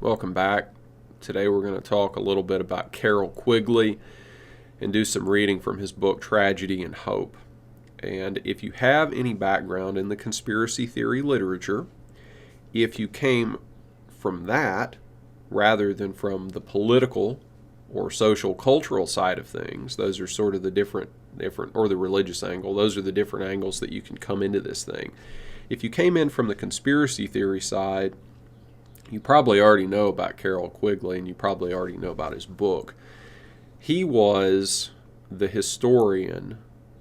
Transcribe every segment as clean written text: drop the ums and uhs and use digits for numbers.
Welcome back. Today we're going to talk a little bit about Carroll Quigley and do some reading from his book Tragedy and Hope. And if you have any background in the conspiracy theory literature, if you came from that rather than from the political or social cultural side of things, those are sort of the different or the religious angle, those are the different angles that you can come into this thing. If you came in from the conspiracy theory side, you probably already know about Carroll Quigley, and you probably already know about his book. He was the historian,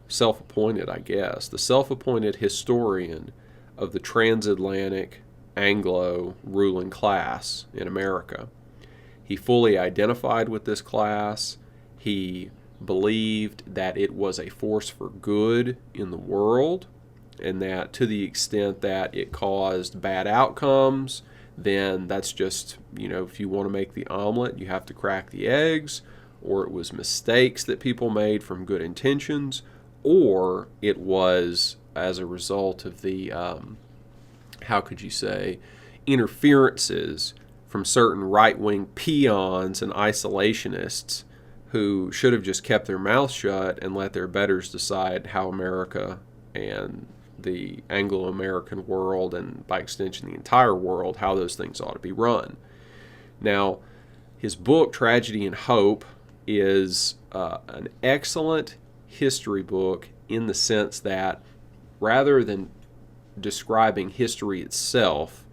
self-appointed, I guess, the self-appointed historian of the Transatlantic Anglo ruling class in America. He fully identified with this class. He believed that it was a force for good in the world, and that to the extent that it caused bad outcomes, then that's just, if you want to make the omelet, you have to crack the eggs, or it was mistakes that people made from good intentions, or it was as a result of the, interferences from certain right-wing peons and isolationists who should have just kept their mouths shut and let their betters decide how America and the Anglo-American world, and by extension the entire world, how those things ought to be run. Now, his book, Tragedy and Hope, is an excellent history book in the sense that rather than describing history itself,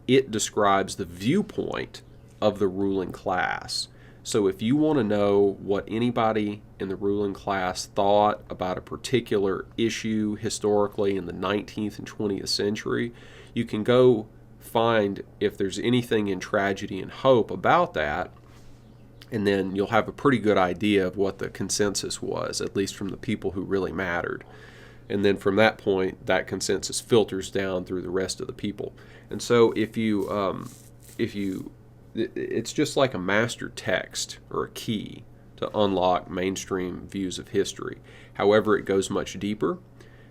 it describes the viewpoint of the ruling class. So if you want to know what anybody in the ruling class thought about a particular issue historically in the 19th and 20th century, you can go find if there's anything in Tragedy and Hope about that, and then you'll have a pretty good idea of what the consensus was, at least from the people who really mattered. And then from that point, that consensus filters down through the rest of the people. And so if you it's just like a master text or a key to unlock mainstream views of history. However, it goes much deeper.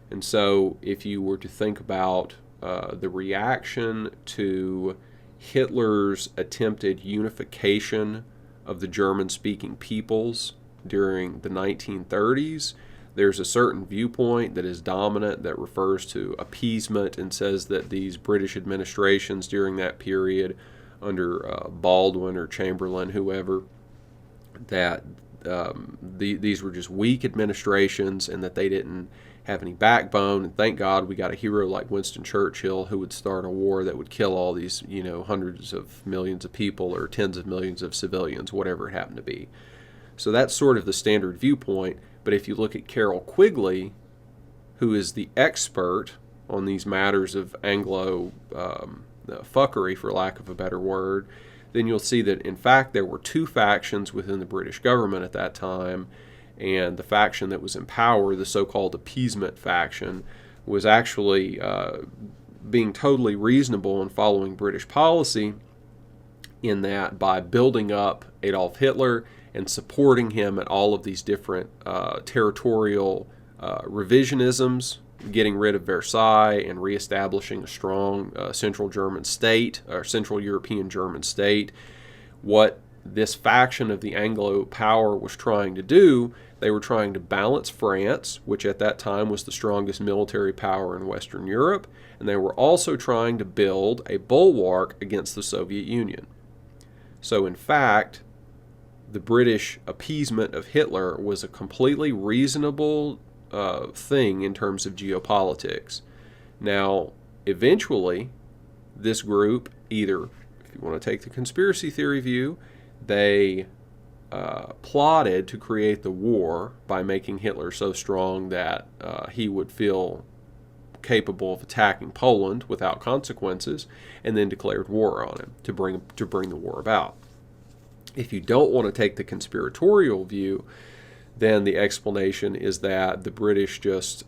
And so if you were to think about the reaction to Hitler's attempted unification of the German-speaking peoples during the 1930s, there's a certain viewpoint that is dominant that refers to appeasement and says that these British administrations during that period under Baldwin or Chamberlain, whoever, that these were just weak administrations and that they didn't have any backbone. And thank God we got a hero like Winston Churchill who would start a war that would kill all these, hundreds of millions of people or tens of millions of civilians, whatever it happened to be. So that's sort of the standard viewpoint. But if you look at Carroll Quigley, who is the expert on these matters of Anglo fuckery, for lack of a better word, then you'll see that in fact there were two factions within the British government at that time, and the faction that was in power, the so-called appeasement faction, was actually being totally reasonable and following British policy, in that by building up Adolf Hitler and supporting him at all of these different territorial revisionisms, getting rid of Versailles and reestablishing a strong Central German state, or Central European German state. What this faction of the Anglo power was trying to do, they were trying to balance France, which at that time was the strongest military power in Western Europe, and they were also trying to build a bulwark against the Soviet Union. So in fact, the British appeasement of Hitler was a completely reasonable thing in terms of geopolitics. Now, eventually, this group, either, if you want to take the conspiracy theory view, they plotted to create the war by making Hitler so strong that he would feel capable of attacking Poland without consequences, and then declared war on him to bring the war about. If you don't want to take the conspiratorial view, then the explanation is that the British just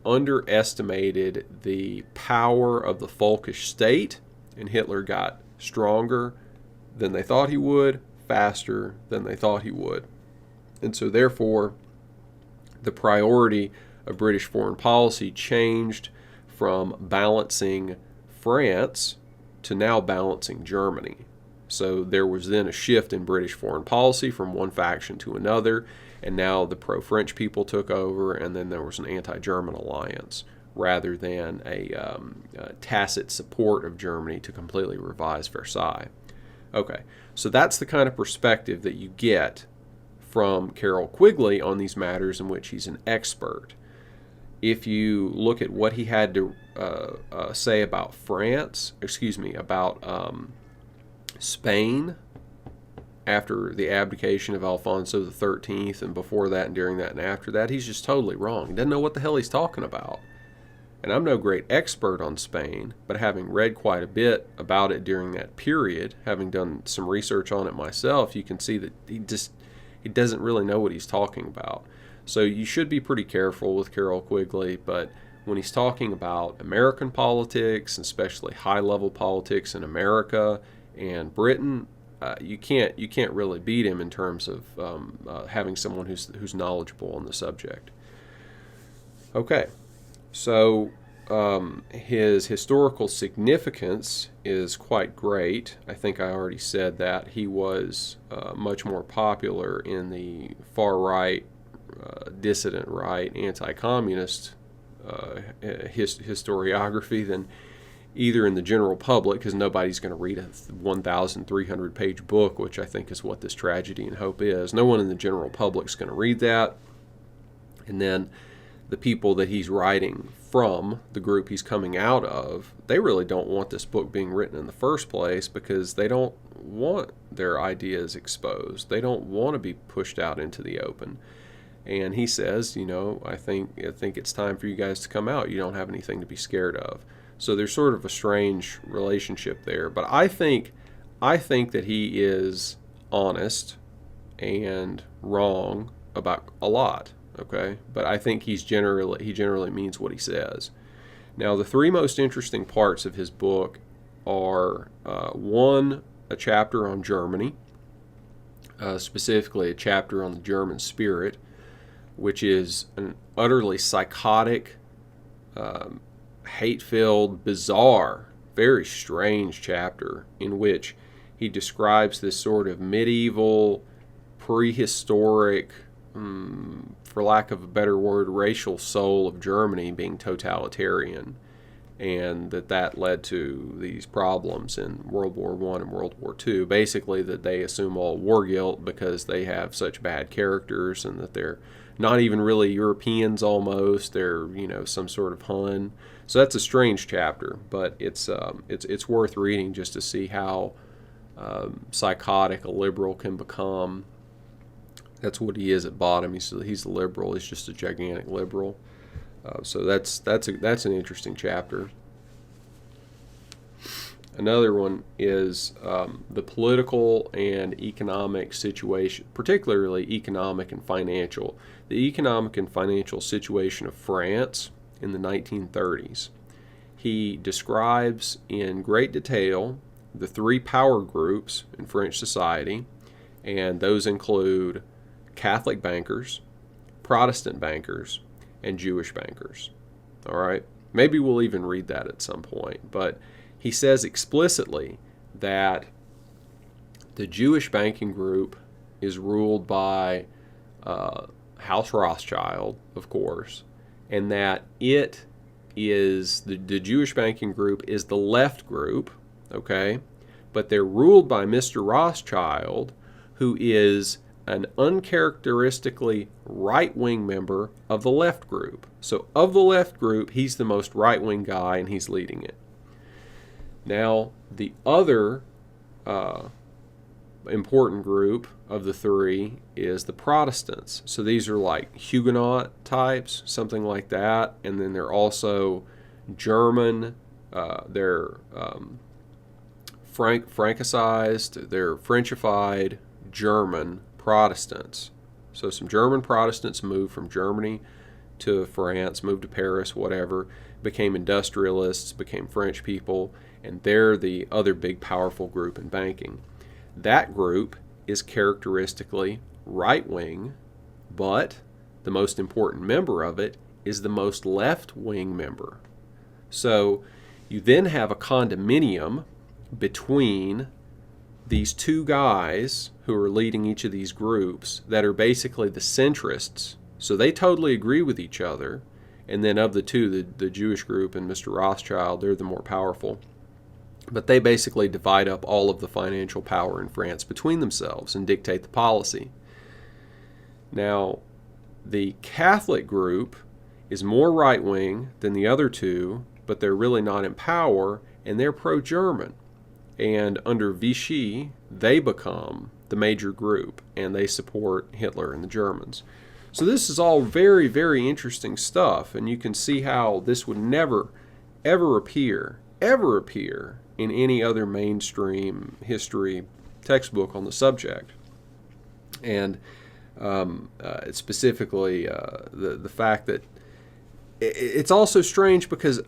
underestimated the power of the folkish state, and Hitler got stronger than they thought he would, faster than they thought he would. And so therefore, the priority of British foreign policy changed from balancing France to now balancing Germany. So there was then a shift in British foreign policy from one faction to another, and now the pro-French people took over, and then there was an anti-German alliance rather than a tacit support of Germany to completely revise Versailles. Okay, so that's the kind of perspective that you get from Carroll Quigley on these matters in which he's an expert. If you look at what he had to say about about Spain after the abdication of Alfonso XIII, and before that and during that and after that, he's just totally wrong. He doesn't know what the hell he's talking about. And I'm no great expert on Spain, but having read quite a bit about it during that period, having done some research on it myself, you can see that he doesn't really know what he's talking about. So you should be pretty careful with Carroll Quigley, but when he's talking about American politics, especially high-level politics in America and Britain, you can't really beat him in terms of having someone who's knowledgeable on the subject. Okay, so his historical significance is quite great. I think I already said that. He was much more popular in the far-right, dissident right, anti-communist historiography than either in the general public, because nobody's going to read a 1,300-page book, which I think is what this Tragedy and Hope is. No one in the general public's going to read that. And then the people that he's writing from, the group he's coming out of, they really don't want this book being written in the first place because they don't want their ideas exposed. They don't want to be pushed out into the open. And he says, I think it's time for you guys to come out. You don't have anything to be scared of. So there's sort of a strange relationship there. But I think that he is honest and wrong about a lot. Okay, but I think he generally means what he says. Now, the three most interesting parts of his book are one, a chapter on Germany, specifically a chapter on the German spirit, which is an utterly psychotic, hate-filled, bizarre, very strange chapter in which he describes this sort of medieval, prehistoric, for lack of a better word, racial soul of Germany being totalitarian, and that led to these problems in World War I and World War II. Basically, that they assume all war guilt because they have such bad characters, and that they're not even really Europeans almost. They're, some sort of Hun. So that's a strange chapter, but it's worth reading just to see how psychotic a liberal can become. That's what he is at bottom. He's a liberal. He's just a gigantic liberal. So that's an interesting chapter. Another one is the political and economic situation, particularly economic and financial. The economic and financial situation of France in the 1930s. He describes in great detail the three power groups in French society, and those include Catholic bankers, Protestant bankers, and Jewish bankers. All right? Maybe we'll even read that at some point. But he says explicitly that the Jewish banking group is ruled by House Rothschild, of course, and that it is, the Jewish banking group is the left group, okay? But they're ruled by Mr. Rothschild, who is an uncharacteristically right-wing member of the left group. So of the left group, he's the most right-wing guy, and he's leading it. Now, the other important group of the three is the Protestants. So these are like Huguenot types, something like that. And then they're also German, they're Francicized, they're Frenchified German Protestants. So some German Protestants moved from Germany to France, moved to Paris, whatever, became industrialists, became French people, and they're the other big powerful group in banking. That group is characteristically right-wing, but the most important member of it is the most left-wing member. So you then have a condominium between these two guys who are leading each of these groups that are basically the centrists. So they totally agree with each other. And then of the two, the Jewish group and Mr. Rothschild, they're the more powerful. But they basically divide up all of the financial power in France between themselves and dictate the policy. Now, the Catholic group is more right-wing than the other two, but they're really not in power, and they're pro-German. And under Vichy, they become the major group, and they support Hitler and the Germans. So this is all very, very interesting stuff, and you can see how this would never, ever appear in any other mainstream history textbook on the subject. And specifically the fact that it's also strange because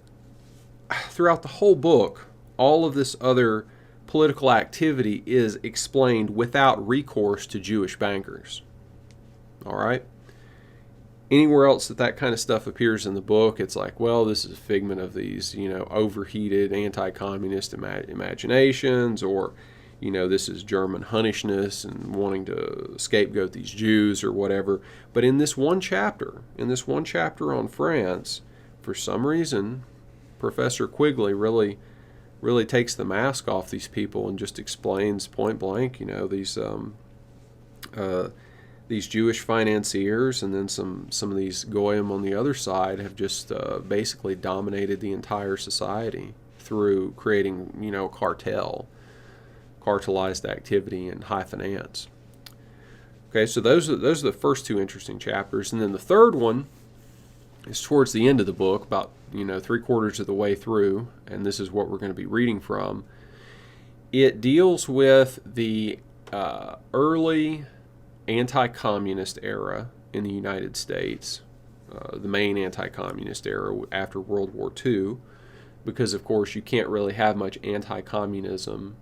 throughout the whole book, all of this other political activity is explained without recourse to Jewish bankers. All right? Anywhere else that kind of stuff appears in the book, it's like, well, this is a figment of these, overheated anti-communist imaginations, or, this is German Hunnishness and wanting to scapegoat these Jews or whatever. But in this one chapter on France, for some reason, Professor Quigley really takes the mask off these people and just explains point blank, these Jewish financiers and then some of these goyim on the other side have just basically dominated the entire society through creating, cartelized activity and high finance. Okay, so those are the first two interesting chapters, and then the third one is towards the end of the book, about 3/4 of the way through, and this is what we're going to be reading from. It deals with the early anti-communist era in the United States, the main anti-communist era after World War II, because of course you can't really have much anti-communism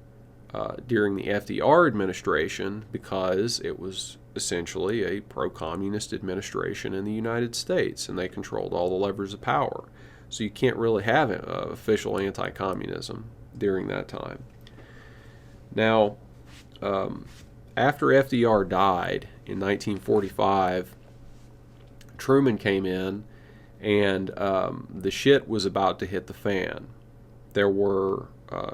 during the FDR administration because it was essentially a pro-communist administration in the United States and they controlled all the levers of power. So you can't really have official anti-communism during that time. Now, after FDR died in 1945, Truman came in, and the shit was about to hit the fan. There were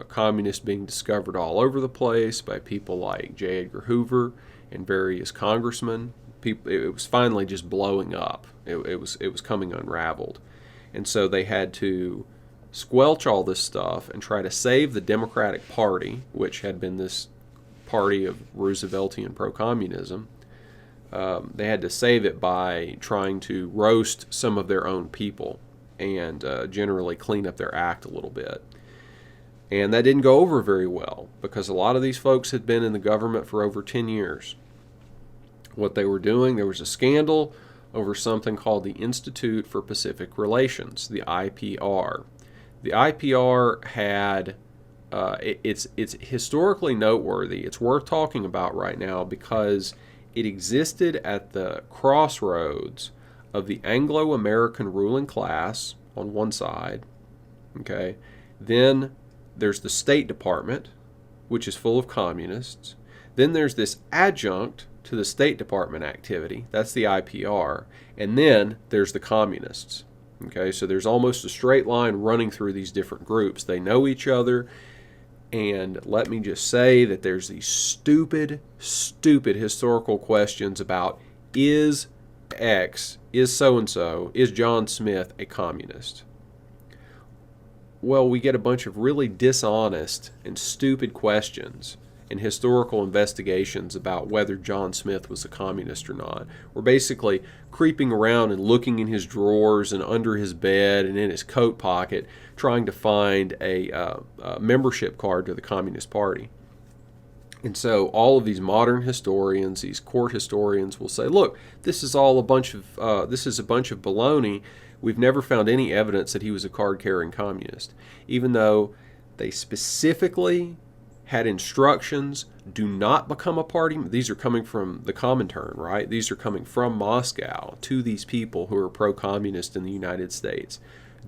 communists being discovered all over the place by people like J. Edgar Hoover and various congressmen. It was finally just blowing up. It was coming unraveled. And so they had to squelch all this stuff and try to save the Democratic Party, which had been this party of Rooseveltian pro-communism. They had to save it by trying to roast some of their own people and generally clean up their act a little bit. And that didn't go over very well because a lot of these folks had been in the government for over 10 years. What they were doing, there was a scandal over something called the Institute for Pacific Relations, the IPR. The IPR had it's historically noteworthy. It's worth talking about right now because it existed at the crossroads of the Anglo-American ruling class on one side, okay? Then there's the State Department, which is full of communists. Then there's this adjunct to the State Department activity, that's the IPR, and then there's the communists. Okay, so there's almost a straight line running through these different groups. They know each other, and let me just say that there's these stupid historical questions about is X, is so-and-so, is John Smith a communist? Well, we get a bunch of really dishonest and stupid questions and historical investigations about whether John Smith was a communist or not. We're basically creeping around and looking in his drawers and under his bed and in his coat pocket trying to find a membership card to the Communist Party. And so all of these modern historians, these court historians will say, look, this is a bunch of baloney. We've never found any evidence that he was a card-carrying communist, even though they specifically had instructions, do not become a party. These are coming from the Comintern, right? These are coming from Moscow to these people who are pro-communist in the United States.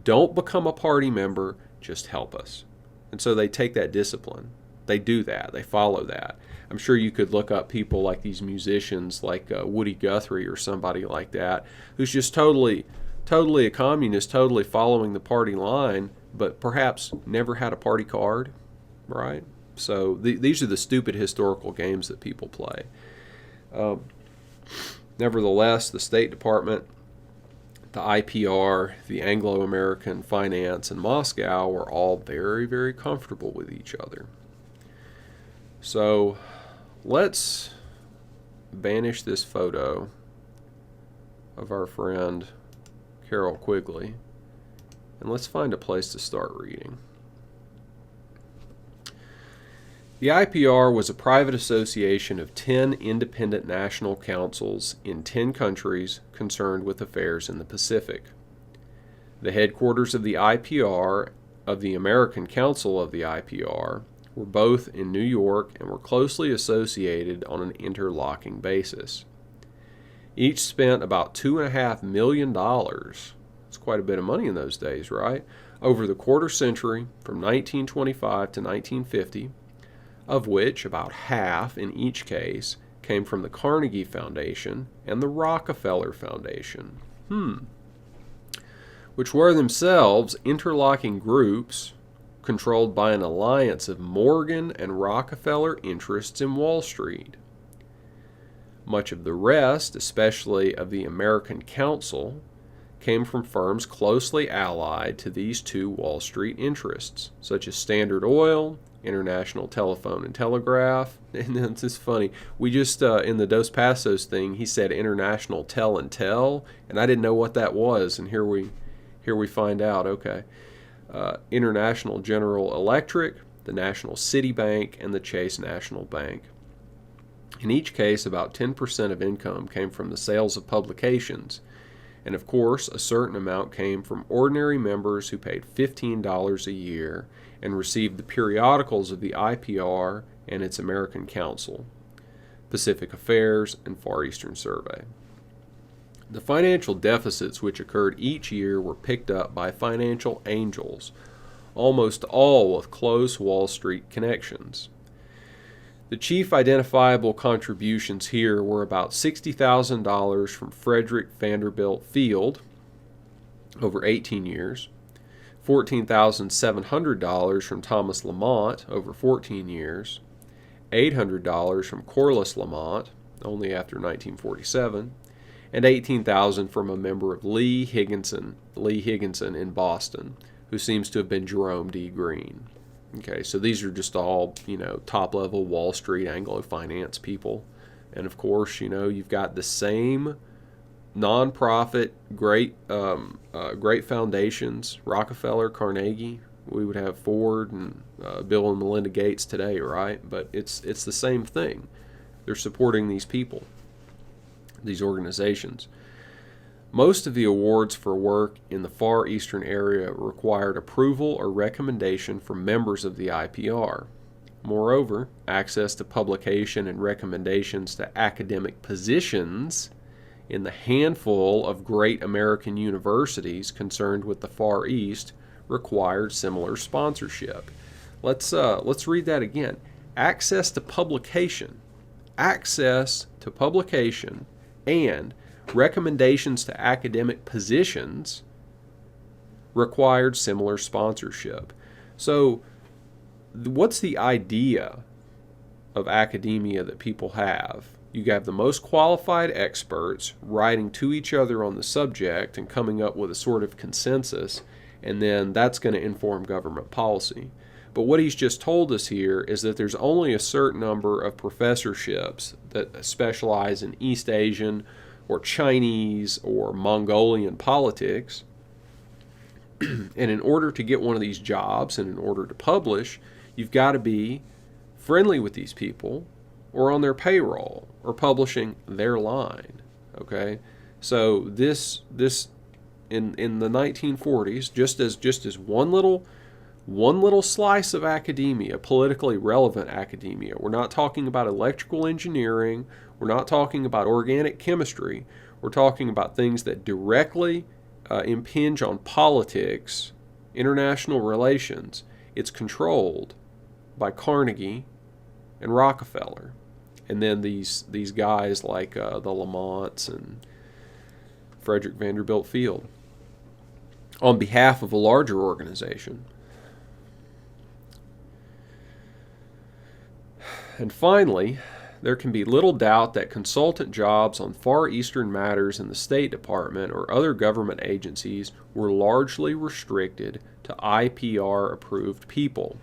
Don't become a party member, just help us. And so they take that discipline. They do that. They follow that. I'm sure you could look up people like these musicians like Woody Guthrie or somebody like that, who's just totally a communist, totally following the party line, but perhaps never had a party card, right? So these are the stupid historical games that people play. Nevertheless, the State Department, the IPR, the Anglo-American finance, and Moscow were all very, very comfortable with each other. So let's banish this photo of our friend Carroll Quigley, and let's find a place to start reading. The IPR was a private association of 10 independent national councils in 10 countries concerned with affairs in the Pacific. The headquarters of the IPR, of the American Council of the IPR, were both in New York and were closely associated on an interlocking basis. Each spent about $2.5 million, that's quite a bit of money in those days, right, over the quarter century from 1925 to 1950, of which about half in each case came from the Carnegie Foundation and the Rockefeller Foundation, which were themselves interlocking groups controlled by an alliance of Morgan and Rockefeller interests in Wall Street. Much of the rest, especially of the American Council, came from firms closely allied to these two Wall Street interests, such as Standard Oil, International Telephone and Telegraph. And it's just funny. We just, in the Dos Passos thing, he said International Tel and Tel, and I didn't know what that was, and here we find out, okay. International General Electric, the National City Bank, and the Chase National Bank. In each case, about 10% of income came from the sales of publications, and of course, a certain amount came from ordinary members who paid $15 a year and received the periodicals of the IPR and its American Council, Pacific Affairs, and Far Eastern Survey. The financial deficits which occurred each year were picked up by financial angels, almost all with close Wall Street connections. The chief identifiable contributions here were about $60,000 from Frederick Vanderbilt Field over 18 years, $14,700 from Thomas Lamont over 14 years, $800 from Corliss Lamont only after 1947, and $18,000 from a member of Lee Higginson in Boston, who seems to have been Jerome D. Green. Okay, so these are just all, top-level Wall Street Anglo finance people. And of course, you've got the same nonprofit great foundations, Rockefeller, Carnegie. We would have Ford and Bill and Melinda Gates today, right? But it's the same thing. They're supporting these people, these organizations. Most of the awards for work in the Far Eastern area required approval or recommendation from members of the IPR. Moreover, access to publication and recommendations to academic positions in the handful of great American universities concerned with the Far East required similar sponsorship. Let's read that again. Access to publication, and recommendations to academic positions required similar sponsorship. So what's the idea of academia that people have? You have the most qualified experts writing to each other on the subject and coming up with a sort of consensus, and then that's going to inform government policy. But what he's just told us here is that there's only a certain number of professorships that specialize in East Asian or Chinese or Mongolian politics. And in order to get one of these jobs and in order to publish, you've got to be friendly with these people or on their payroll or publishing their line. Okay? So this in the 1940s, just as one little slice of academia, politically relevant academia. We're not talking about electrical engineering. We're not talking about organic chemistry. We're talking about things that directly impinge on politics, international relations. it's controlled by Carnegie and Rockefeller. And then these guys like the Lamonts and Frederick Vanderbilt Field on behalf of a larger organization. And finally, there can be little doubt that consultant jobs on Far Eastern matters in the State Department or other government agencies were largely restricted to IPR-approved people.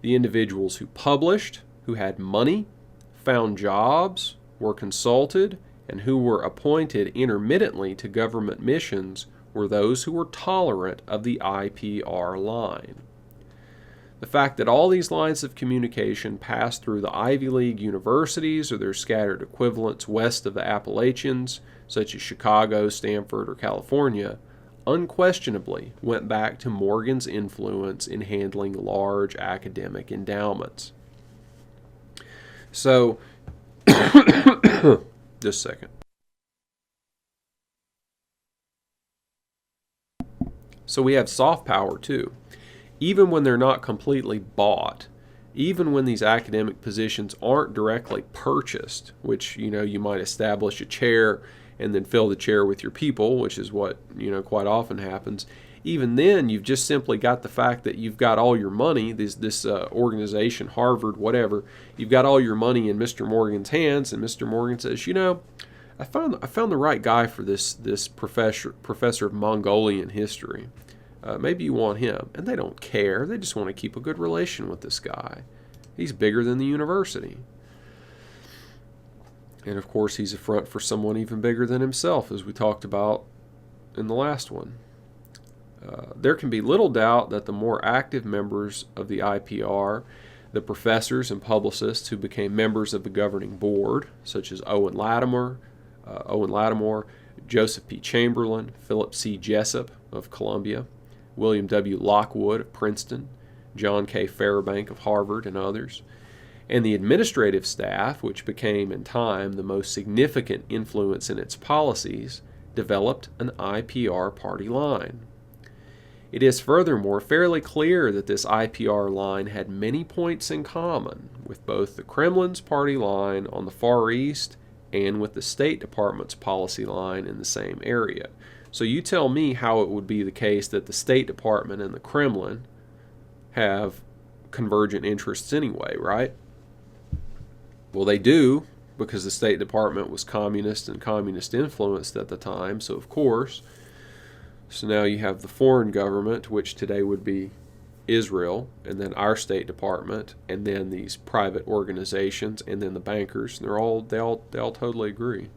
The individuals who published, who had money, found jobs, were consulted, and who were appointed intermittently to government missions were those who were tolerant of the IPR line. The fact that all these lines of communication pass through the Ivy League universities or their scattered equivalents west of the Appalachians, such as Chicago, Stanford, or California, unquestionably went back to Morgan's influence in handling large academic endowments. So, just a second. So we have soft power too. Even when they're not completely bought, even when these academic positions aren't directly purchased, which, you might establish a chair and then fill the chair with your people, which is what, quite often happens. Even then, you've just simply got the fact that you've got all your money, this organization, Harvard, whatever, you've got all your money in Mr. Morgan's hands, and Mr. Morgan says, I found the right guy for this professor of Mongolian history. Maybe you want him. And they don't care. They just want to keep a good relation with this guy. He's bigger than the university. And of course, he's a front for someone even bigger than himself, as we talked about in the last one. There can be little doubt that the more active members of the IPR, the professors and publicists who became members of the governing board, such as Owen Lattimore, Joseph P. Chamberlain, Philip C. Jessup of Columbia, William W. Lockwood of Princeton, John K. Fairbank of Harvard, and others, and the administrative staff, which became in time the most significant influence in its policies, developed an IPR party line. It is furthermore fairly clear that this IPR line had many points in common with both the Kremlin's party line on the Far East and with the State Department's policy line in the same area. So you tell me how it would be the case that the State Department and the Kremlin have convergent interests anyway, right? Well, they do, because the State Department was communist and communist influenced at the time, so of course. So now you have the foreign government, which today would be Israel, and then our State Department, and then these private organizations, and then the bankers. And they all totally agree.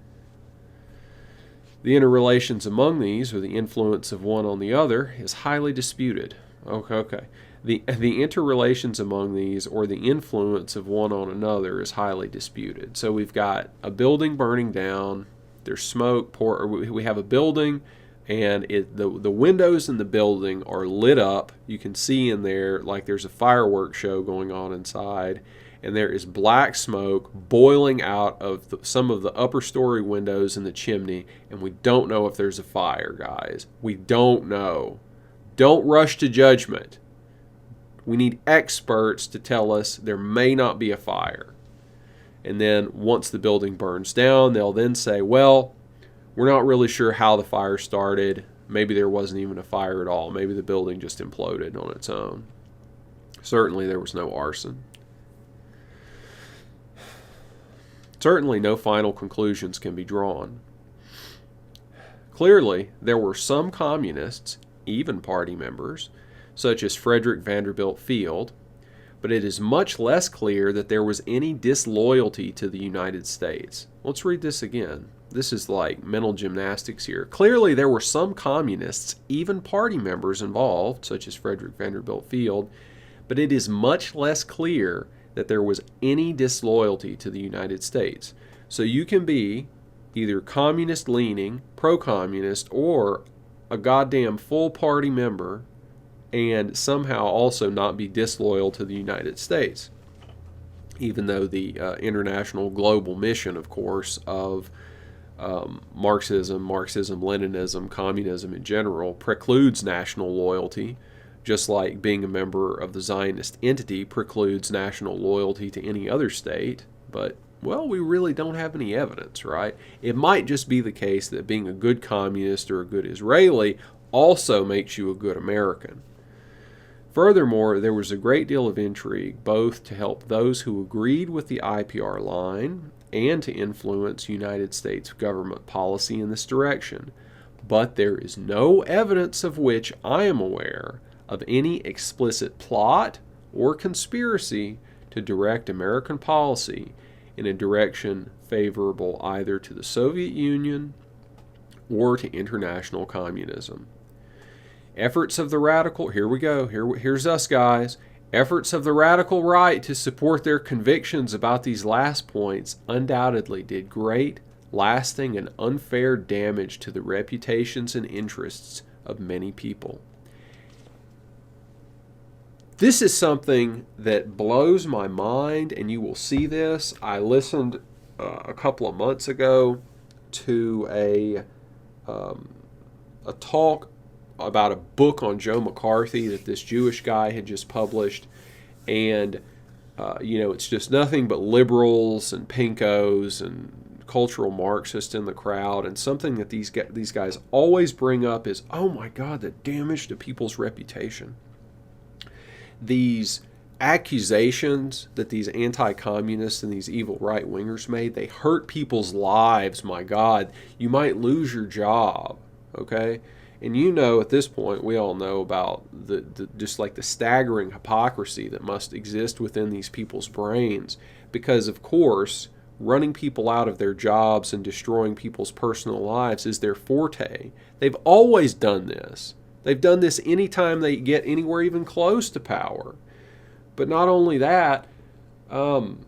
The interrelations among these, or the influence of one on the other, is highly disputed. Okay. The interrelations among these, or the influence of one on another, is highly disputed. So we've got a building burning down. There's smoke. We have a building, and the windows in the building are lit up. You can see in there like there's a fireworks show going on inside. And there is black smoke boiling out of some of the upper story windows in the chimney, and we don't know if there's a fire, guys. We don't know. Don't rush to judgment. We need experts to tell us there may not be a fire. And then once the building burns down, they'll then say, well, we're not really sure how the fire started. Maybe there wasn't even a fire at all. Maybe the building just imploded on its own. Certainly there was no arson. Certainly no final conclusions can be drawn. Clearly, there were some communists, even party members, such as Frederick Vanderbilt Field, but it is much less clear that there was any disloyalty to the United States. Let's read this again. This is like mental gymnastics here. Clearly, there were some communists, even party members involved, such as Frederick Vanderbilt Field, but it is much less clear that there was any disloyalty to the United States. So you can be either communist-leaning, pro-communist, or a goddamn full party member and somehow also not be disloyal to the United States. Even though the international global mission, of course, of Marxism, Leninism, communism in general, precludes national loyalty. just like being a member of the Zionist entity precludes national loyalty to any other state. But, well, we really don't have any evidence, right? It might just be the case that being a good communist or a good Israeli also makes you a good American. Furthermore, there was a great deal of intrigue both to help those who agreed with the IPR line and to influence United States government policy in this direction. But there is no evidence of which I am aware of any explicit plot or conspiracy to direct American policy in a direction favorable either to the Soviet Union or to international communism. Efforts of the radical, here we go, here's us guys, efforts of the radical right to support their convictions about these last points undoubtedly did great, lasting, and unfair damage to the reputations and interests of many people. This is something that blows my mind, and you will see this. I listened a couple of months ago to a talk about a book on Joe McCarthy that this Jewish guy had just published, and it's just nothing but liberals and pinkos and cultural Marxists in the crowd. And something that these guys always bring up is, oh my God, the damage to people's reputation. These accusations that these anti-communists and these evil right-wingers made, they hurt people's lives. My God, you might lose your job, okay? And at this point, we all know about the just like the staggering hypocrisy that must exist within these people's brains, because of course, running people out of their jobs and destroying people's personal lives is their forte. They've always done this. They've done this anytime they get anywhere even close to power. But not only that, go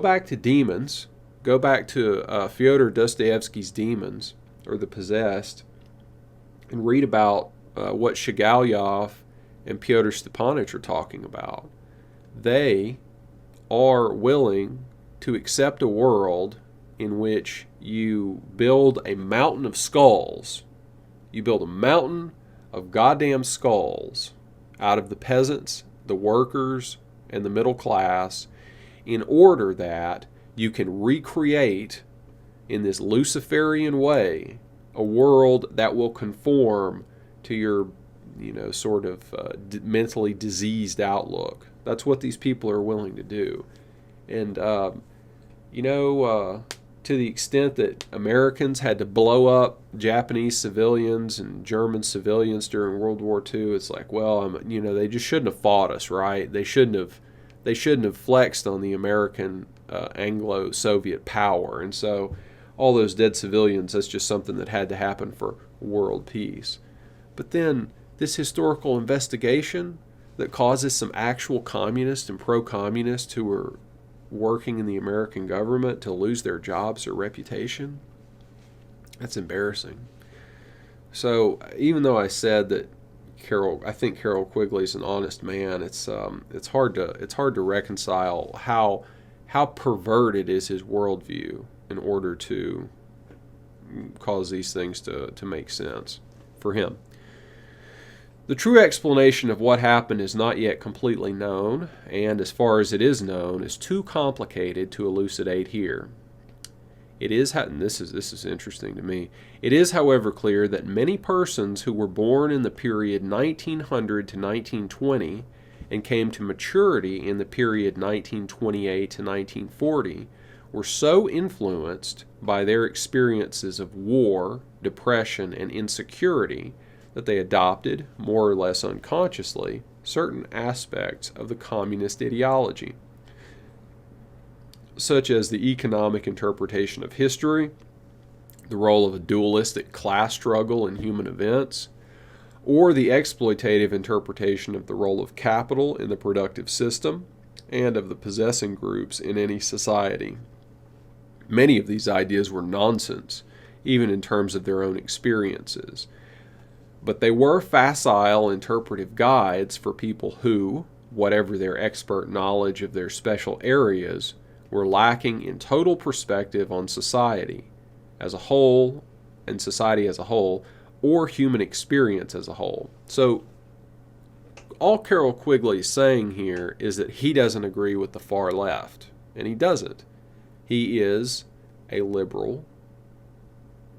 back to Demons. Go back to Fyodor Dostoevsky's Demons, or The Possessed, and read about what Shigalov and Pyotr Stepanovich are talking about. They are willing to accept a world in which you build a mountain of skulls. You build a mountain of goddamn skulls out of the peasants, the workers, and the middle class in order that you can recreate in this Luciferian way a world that will conform to your, mentally diseased outlook. That's what these people are willing to do. And, to the extent that Americans had to blow up Japanese civilians and German civilians during World War II, it's like, well, they just shouldn't have fought us, right? They shouldn't have flexed on the American Anglo-Soviet power. And so all those dead civilians, that's just something that had to happen for world peace. But then this historical investigation that causes some actual communists and pro-communists who were working in the American government to lose their jobs or reputation, that's embarrassing. So even though I said that I think Carroll Quigley is an honest man, it's hard to reconcile how perverted is his worldview in order to cause these things to make sense for him. The true explanation of what happened is not yet completely known, and as far as it is known, is too complicated to elucidate here. It is, and this is interesting to me, it is, however, clear that many persons who were born in the period 1900 to 1920 and came to maturity in the period 1928 to 1940 were so influenced by their experiences of war, depression, and insecurity that they adopted, more or less unconsciously, certain aspects of the communist ideology, such as the economic interpretation of history, the role of a dualistic class struggle in human events, or the exploitative interpretation of the role of capital in the productive system and of the possessing groups in any society. Many of these ideas were nonsense, even in terms of their own experiences. But they were facile interpretive guides for people who, whatever their expert knowledge of their special areas, were lacking in total perspective on society as a whole, and society as a whole, or human experience as a whole. So all Carroll Quigley is saying here is that he doesn't agree with the far left, and he doesn't. He is a liberal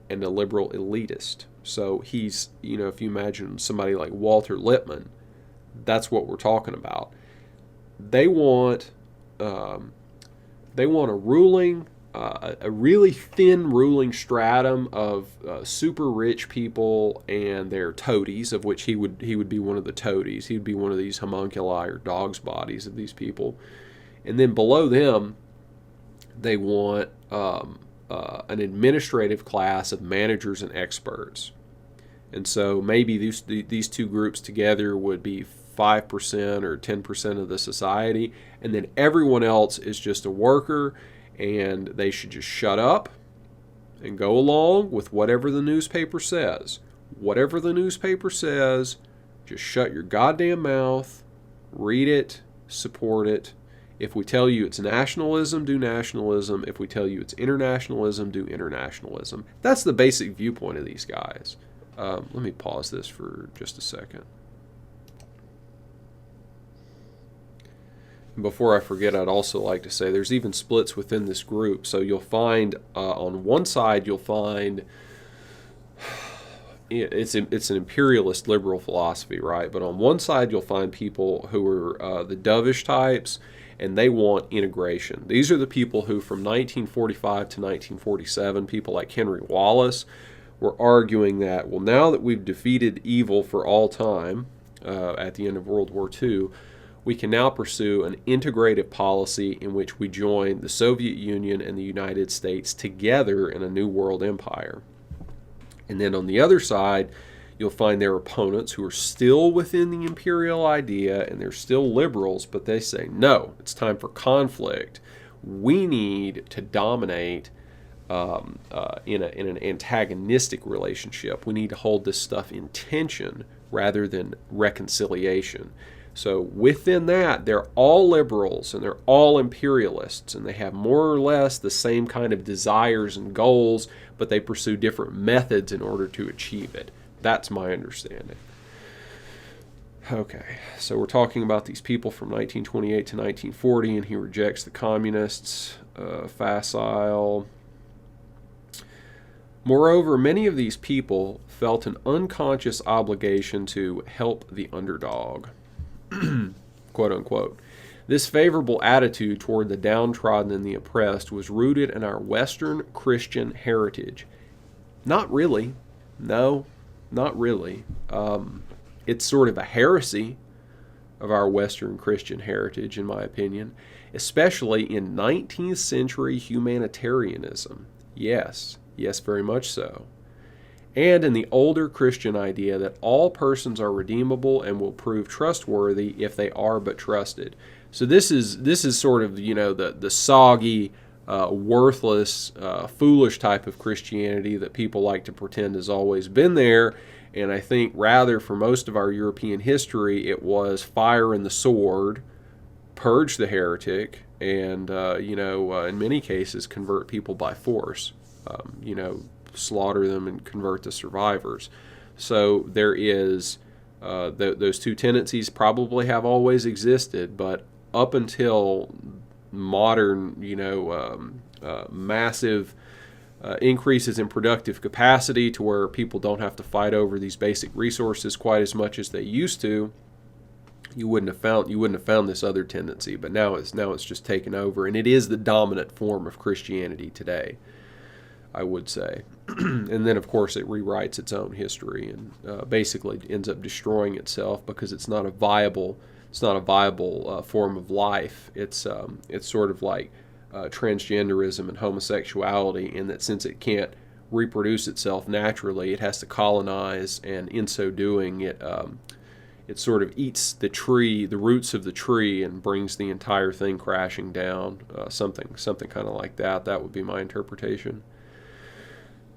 and a liberal elitist. So he's, if you imagine somebody like Walter Lippmann, that's what we're talking about. They want a really thin ruling stratum of super rich people and their toadies, of which he would be one of the toadies. He would be one of these homunculi or dog's bodies of these people. And then below them, they want an administrative class of managers and experts. And so maybe these two groups together would be 5% or 10% of the society, and then everyone else is just a worker, and they should just shut up and go along with whatever the newspaper says. Whatever the newspaper says, just shut your goddamn mouth, read it, support it. If we tell you it's nationalism, do nationalism. If we tell you it's internationalism, do internationalism. That's the basic viewpoint of these guys. Let me pause this for just a second. Before I forget, I'd also like to say there's even splits within this group. So you'll find on one side, you'll find it's an imperialist liberal philosophy, right? But on one side, you'll find people who are the dovish types, and they want integration. These are the people who, from 1945 to 1947, people like Henry Wallace, were arguing that, well, now that we've defeated evil for all time at the end of World War II, we can now pursue an integrative policy in which we join the Soviet Union and the United States together in a new world empire. And then on the other side, you'll find their opponents who are still within the imperial idea, and they're still liberals, but they say, no, it's time for conflict. We need to dominate in an antagonistic relationship. We need to hold this stuff in tension rather than reconciliation. So within that, they're all liberals and they're all imperialists, and they have more or less the same kind of desires and goals, but they pursue different methods in order to achieve it. That's my understanding. Okay, so we're talking about these people from 1928 to 1940, and he rejects the communists, facile. Moreover, many of these people felt an unconscious obligation to help the underdog, quote unquote. This favorable attitude toward the downtrodden and the oppressed was rooted in our Western Christian heritage. Not really. No, not really. It's sort of a heresy of our Western Christian heritage, in my opinion, especially in 19th century humanitarianism. Yes, very much so. And in the older Christian idea that all persons are redeemable and will prove trustworthy if they are but trusted. So this is sort of, the soggy, worthless, foolish type of Christianity that people like to pretend has always been there. And I think rather for most of our European history, it was fire and the sword, purge the heretic, and, in many cases convert people by force, slaughter them and convert the survivors. So there is, those two tendencies probably have always existed, but up until modern, massive increases in productive capacity to where people don't have to fight over these basic resources quite as much as they used to, you wouldn't have found this other tendency. But now it's just taken over, and it is the dominant form of Christianity today, I would say. And then, of course, it rewrites its own history and basically ends up destroying itself because it's not a viable form of life. It's sort of like transgenderism and homosexuality, in that since it can't reproduce itself naturally, it has to colonize, and in so doing, it sort of eats the roots of the tree, and brings the entire thing crashing down. Something kind of like that. That would be my interpretation.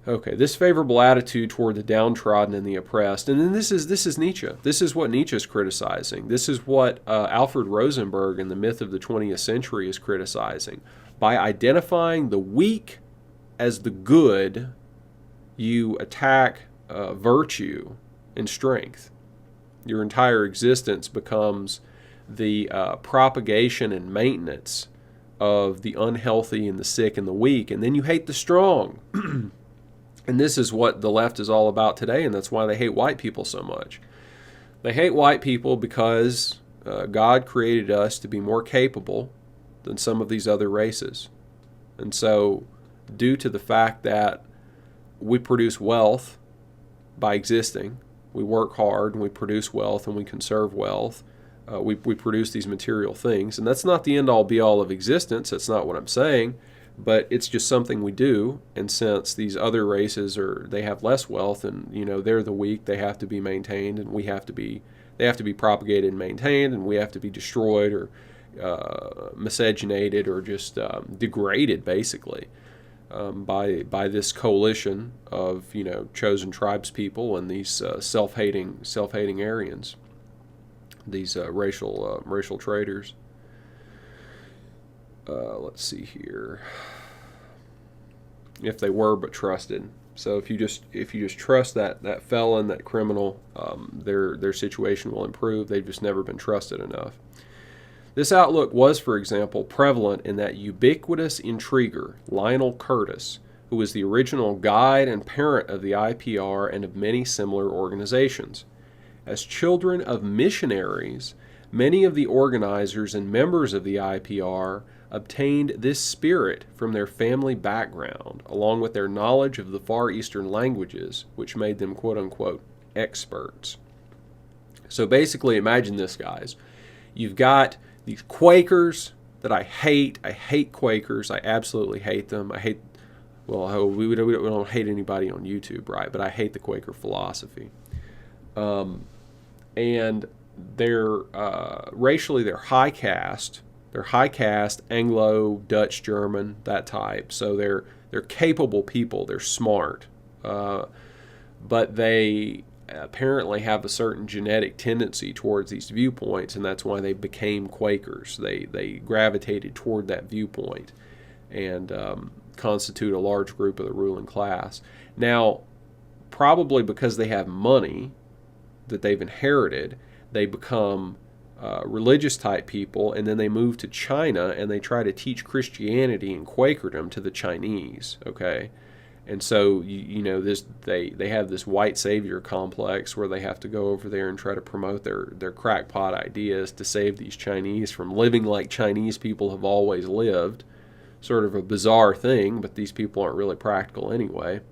Okay, this favorable attitude toward the downtrodden and the oppressed, and then this is Nietzsche. This is what Nietzsche is criticizing. This is what Alfred Rosenberg in The Myth of the 20th Century is criticizing. By identifying the weak as the good, you attack virtue and strength. Your entire existence becomes the propagation and maintenance of the unhealthy and the sick and the weak, and then you hate the strong. And this is what the left is all about today, and that's why they hate white people so much. They hate white people because God created us to be more capable than some of these other races. And so, due to the fact that we produce wealth by existing, we work hard and we produce wealth and we conserve wealth, we produce these material things. And that's not the end-all be-all of existence. That's not what I'm saying. But it's just something we do. And since these other races they have less wealth, and they're the weak, they have to be maintained, and they have to be propagated and maintained, and we have to be destroyed or miscegenated or just degraded, basically, by this coalition of chosen tribes people and these self-hating Aryans, these racial traitors. Let's see here. If they were but trusted. So if you just trust that felon, that criminal, their situation will improve. They've just never been trusted enough. This outlook was, for example, prevalent in that ubiquitous intriguer, Lionel Curtis, who was the original guide and parent of the IPR and of many similar organizations. As children of missionaries, many of the organizers and members of the IPR obtained this spirit from their family background, along with their knowledge of the Far Eastern languages, which made them quote-unquote experts. So basically, imagine this, guys. You've got these Quakers that I hate. I hate Quakers. I absolutely hate them. We don't hate anybody on YouTube, right? But I hate the Quaker philosophy. And they're racially, they're high caste. They're high caste, Anglo, Dutch, German, that type. So they're capable people. They're smart, but they apparently have a certain genetic tendency towards these viewpoints, and that's why they became Quakers. They gravitated toward that viewpoint and constitute a large group of the ruling class. Now, probably because they have money that they've inherited, they become religious type people, and then they move to China and they try to teach Christianity and Quakerdom to the Chinese. Okay, and so they have this white savior complex where they have to go over there and try to promote their crackpot ideas to save these Chinese from living like Chinese people have always lived. Sort of a bizarre thing, but these people aren't really practical anyway.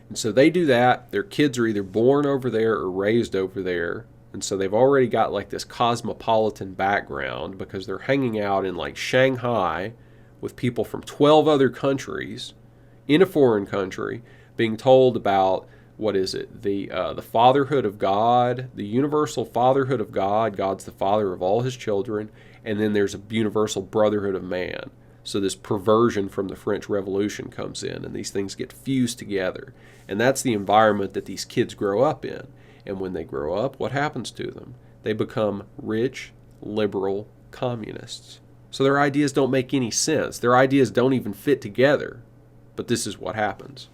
And so they do that. Their kids are either born over there or raised over there. And so they've already got like this cosmopolitan background because they're hanging out in like Shanghai with people from 12 other countries in a foreign country, being told about, what is it, the fatherhood of God, the universal fatherhood of God. God's the father of all his children. And then there's a universal brotherhood of man. So this perversion from the French Revolution comes in, and these things get fused together. And that's the environment that these kids grow up in. And when they grow up, what happens to them? They become rich, liberal communists. So their ideas don't make any sense. Their ideas don't even fit together. But this is what happens.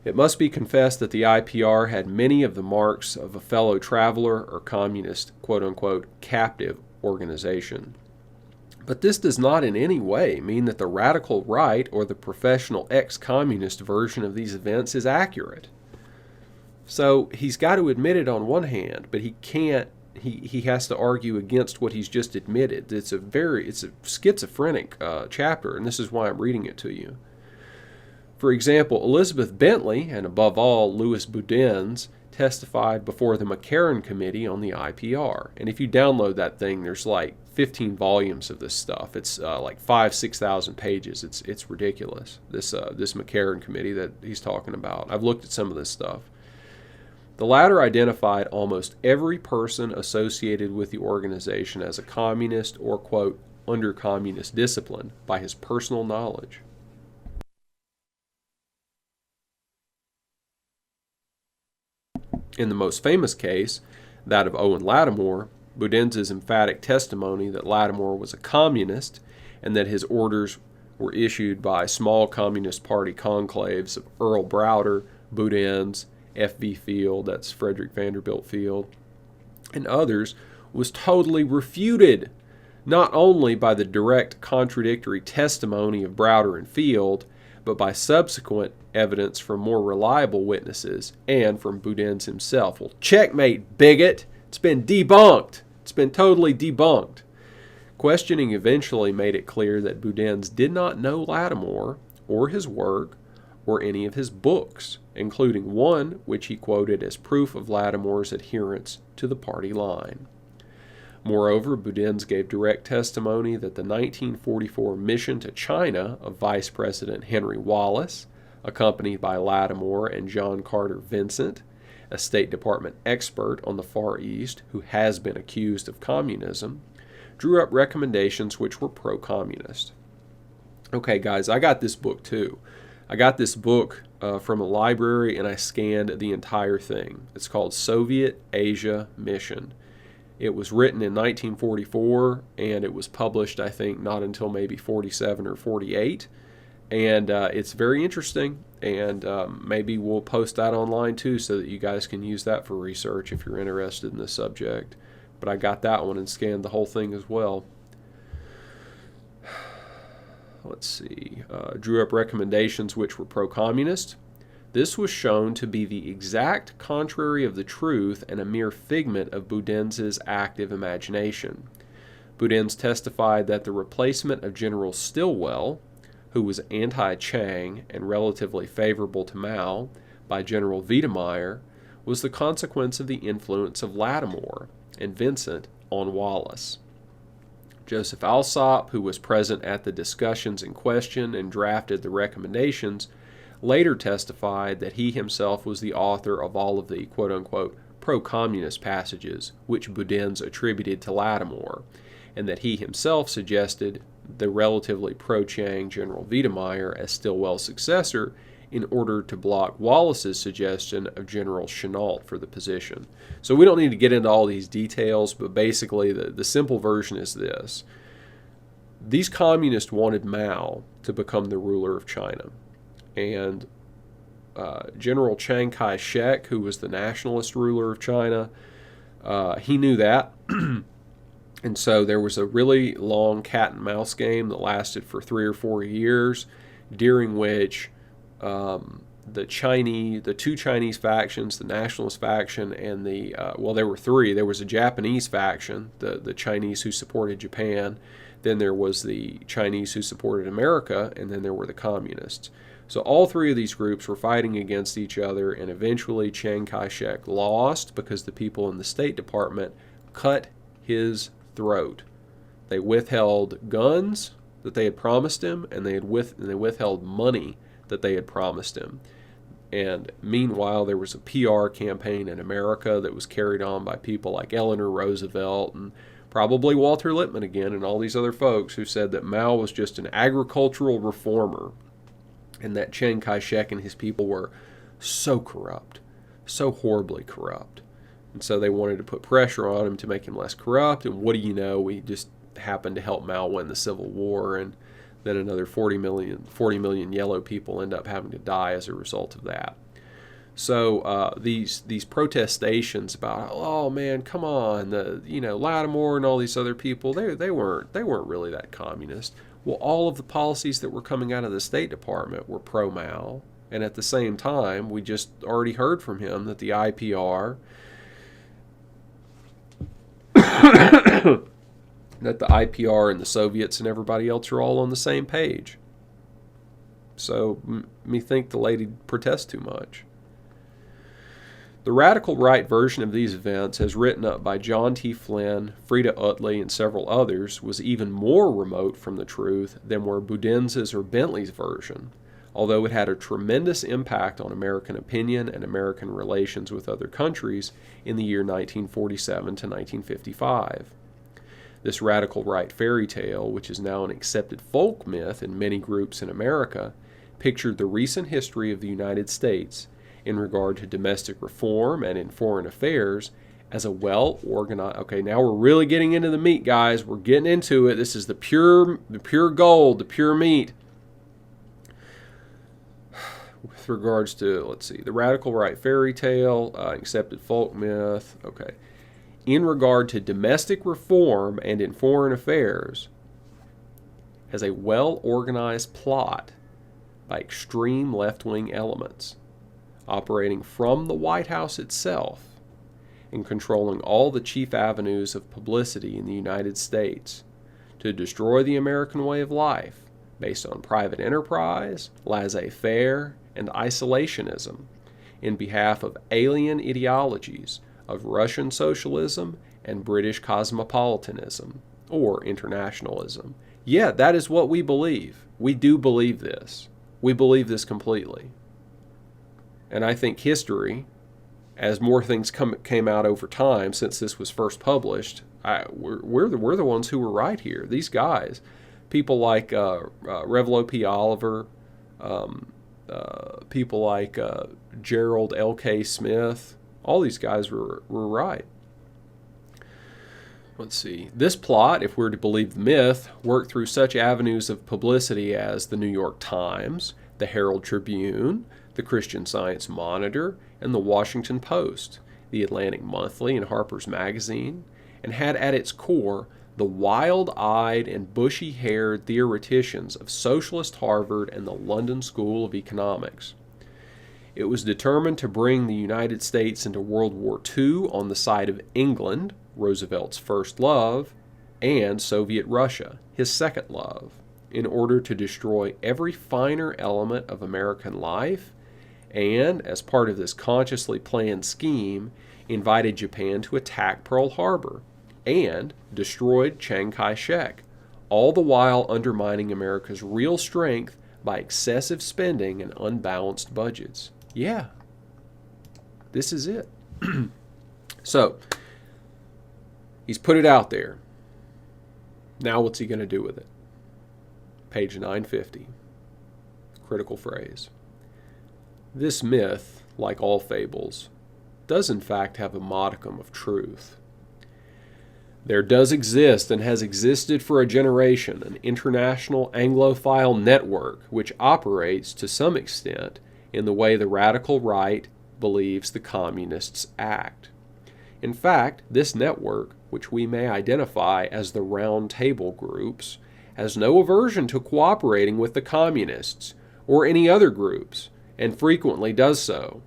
It must be confessed that the IPR had many of the marks of a fellow traveler or communist, quote-unquote, captive organization. But this does not in any way mean that the radical right or the professional ex-communist version of these events is accurate. So he's got to admit it on one hand, but he can't. He has to argue against what he's just admitted. It's a schizophrenic chapter, and this is why I'm reading it to you. For example, Elizabeth Bentley, and above all Louis Boudin's, testified before the McCarran Committee on the IPR. And if you download that thing, there's like 15 volumes of this stuff. It's like 6,000 pages. It's ridiculous. This McCarran Committee that he's talking about. I've looked at some of this stuff. The latter identified almost every person associated with the organization as a communist or, quote, under communist discipline by his personal knowledge. In the most famous case, that of Owen Lattimore, Boudin's emphatic testimony that Lattimore was a communist and that his orders were issued by small Communist Party conclaves of Earl Browder, Boudin's, F.V. Field, that's Frederick Vanderbilt Field, and others, was totally refuted, not only by the direct contradictory testimony of Browder and Field, but by subsequent evidence from more reliable witnesses and from Boudin's himself. Well, checkmate, bigot! It's been debunked. It's been totally debunked. Questioning eventually made it clear that Boudin's did not know Lattimore or his work or any of his books, including one which he quoted as proof of Lattimore's adherence to the party line. Moreover, Boudin's gave direct testimony that the 1944 mission to China of Vice President Henry Wallace, accompanied by Lattimore and John Carter Vincent, a State Department expert on the Far East who has been accused of communism, drew up recommendations which were pro-communist. Okay, guys, I got this book too. I got this book from a library, and I scanned the entire thing. It's called Soviet Asia Mission. It was written in 1944, and it was published, I think, not until maybe 47 or 48. And it's very interesting, and maybe we'll post that online too so that you guys can use that for research if you're interested in this subject. But I got that one and scanned the whole thing as well. Let's see. Drew up recommendations which were pro-communist. This was shown to be the exact contrary of the truth and a mere figment of Boudin's active imagination. Boudin's testified that the replacement of General Stilwell, who was anti-Chiang and relatively favorable to Mao, by General Wiedemeyer, was the consequence of the influence of Lattimore and Vincent on Wallace. Joseph Alsop, who was present at the discussions in question and drafted the recommendations, later testified that he himself was the author of all of the quote-unquote pro-communist passages which Boudin's attributed to Lattimore, and that he himself suggested the relatively pro-Chiang General Wiedemeyer as Stilwell's successor in order to block Wallace's suggestion of General Chennault for the position. So we don't need to get into all these details, but basically the simple version is this. These communists wanted Mao to become the ruler of China. And General Chiang Kai-shek, who was the nationalist ruler of China, he knew that. And so there was a really long cat and mouse game that lasted for 3 or 4 years, during which the two Chinese factions, the nationalist faction and there were three. There was a Japanese faction, the Chinese who supported Japan. Then there was the Chinese who supported America, and then there were the communists. So all three of these groups were fighting against each other, and eventually Chiang Kai-shek lost because the people in the State Department cut his throat. They withheld guns that they had promised him, and they withheld money that they had promised him. And meanwhile, there was a PR campaign in America that was carried on by people like Eleanor Roosevelt and probably Walter Lippmann again and all these other folks who said that Mao was just an agricultural reformer, and that Chiang Kai-shek and his people were so corrupt, so horribly corrupt. And so they wanted to put pressure on him to make him less corrupt. And what do you know? We just happened to help Mao win the Civil War, and then another 40 million yellow people end up having to die as a result of that. So these protestations about, oh man, come on, Lattimore and all these other people, they weren't really that communist. Well, all of the policies that were coming out of the State Department were pro-Mao, and at the same time, we just already heard from him that the IPR and the Soviets and everybody else are all on the same page. So, me think the lady protests too much. The radical right version of these events, as written up by John T. Flynn, Frida Utley, and several others, was even more remote from the truth than were Boudin's or Bentley's version, although it had a tremendous impact on American opinion and American relations with other countries in the year 1947 to 1955. This radical right fairy tale, which is now an accepted folk myth in many groups in America, pictured the recent history of the United States in regard to domestic reform and in foreign affairs as a well-organized... Okay, now we're really getting into the meat, guys. We're getting into it. This is the pure gold, the pure meat. with regards to, let's see, the radical right fairy tale, accepted folk myth. Okay. In regard to domestic reform and in foreign affairs, as a well-organized plot by extreme left-wing elements, operating from the White House itself and controlling all the chief avenues of publicity in the United States to destroy the American way of life based on private enterprise, laissez-faire, and isolationism in behalf of alien ideologies of Russian socialism and British cosmopolitanism, or internationalism. Yeah, that is what we believe. We do believe this. We believe this completely. And I think history, as more things came out over time since this was first published, we're the ones who were right here. These guys, people like Revelo P. Oliver, people like Gerald L.K. Smith, all these guys were right. Let's see. This plot, if we're to believe the myth, worked through such avenues of publicity as the New York Times, the Herald Tribune, the Christian Science Monitor, and the Washington Post, the Atlantic Monthly, and Harper's Magazine, and had at its core the wild-eyed and bushy-haired theoreticians of socialist Harvard and the London School of Economics. It was determined to bring the United States into World War II on the side of England, Roosevelt's first love, and Soviet Russia, his second love, in order to destroy every finer element of American life, and, as part of this consciously planned scheme, invited Japan to attack Pearl Harbor, and destroyed Chiang Kai-shek, all the while undermining America's real strength by excessive spending and unbalanced budgets. Yeah, this is it. So, he's put it out there. Now what's he going to do with it? Page 950. Critical phrase. This myth, like all fables, does in fact have a modicum of truth. There does exist and has existed for a generation an international Anglophile network which operates to some extent in the way the radical right believes the communists act. In fact, this network, which we may identify as the Round Table groups, has no aversion to cooperating with the communists or any other groups, and frequently does so.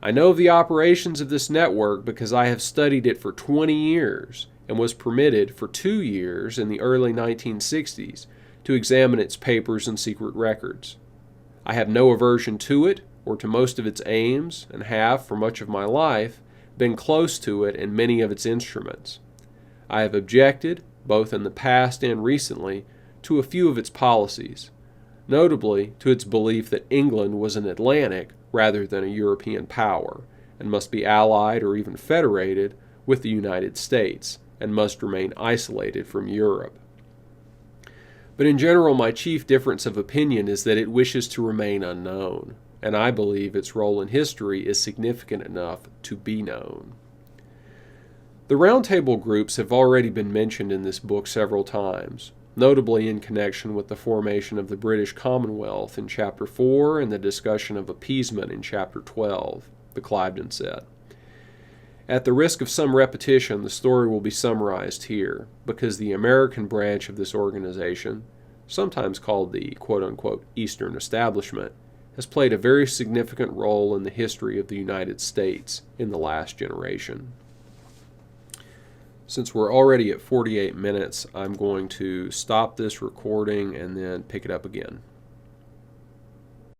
I know of the operations of this network because I have studied it for 20 years and was permitted for 2 years in the early 1960s to examine its papers and secret records. I have no aversion to it or to most of its aims, and have, for much of my life, been close to it and many of its instruments. I have objected, both in the past and recently, to a few of its policies, notably to its belief that England was an Atlantic rather than a European power, and must be allied or even federated with the United States, and must remain isolated from Europe. But in general, my chief difference of opinion is that it wishes to remain unknown, and I believe its role in history is significant enough to be known. The Round Table groups have already been mentioned in this book several times, notably in connection with the formation of the British Commonwealth in Chapter 4 and the discussion of appeasement in Chapter 12, the Cliveden set. At the risk of some repetition, the story will be summarized here, because the American branch of this organization, sometimes called the quote-unquote Eastern Establishment, has played a very significant role in the history of the United States in the last generation. Since we're already at 48 minutes, I'm going to stop this recording and then pick it up again.